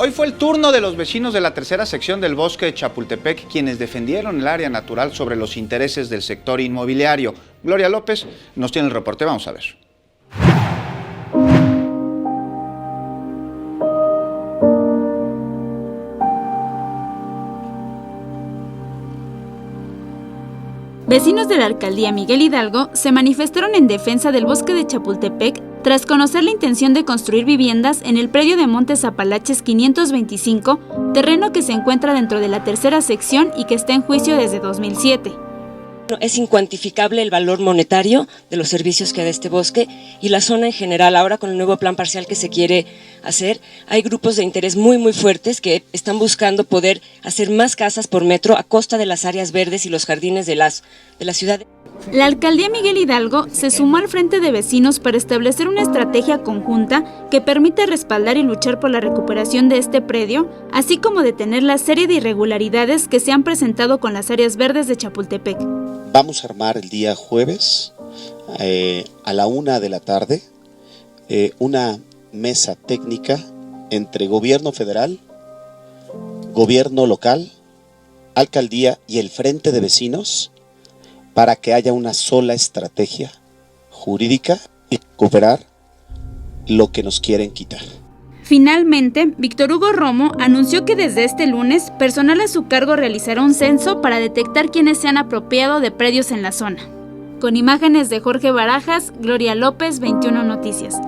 Hoy fue el turno de los vecinos de la tercera sección del bosque de Chapultepec, quienes defendieron el área natural sobre los intereses del sector inmobiliario. Gloria López nos tiene el reporte, vamos a ver. Vecinos de la alcaldía Miguel Hidalgo se manifestaron en defensa del bosque de Chapultepec tras conocer la intención de construir viviendas en el predio de Montes Apalaches 525, terreno que se encuentra dentro de la tercera sección y que está en juicio desde 2007. Es incuantificable el valor monetario de los servicios que da este bosque y la zona en general. Ahora con el nuevo plan parcial que se quiere hacer, hay grupos de interés muy fuertes que están buscando poder hacer más casas por metro a costa de las áreas verdes y los jardines de la ciudad. La alcaldía Miguel Hidalgo se sumó al frente de vecinos para establecer una estrategia conjunta que permite respaldar y luchar por la recuperación de este predio, así como detener la serie de irregularidades que se han presentado con las áreas verdes de Chapultepec. Vamos a armar el día jueves a la 1 de la tarde una mesa técnica entre gobierno federal, gobierno local, alcaldía y el frente de vecinos para que haya una sola estrategia jurídica y recuperar lo que nos quieren quitar. Finalmente, Víctor Hugo Romo anunció que desde este lunes, personal a su cargo realizará un censo para detectar quienes se han apropiado de predios en la zona. Con imágenes de Jorge Barajas, Gloria López, 21 Noticias.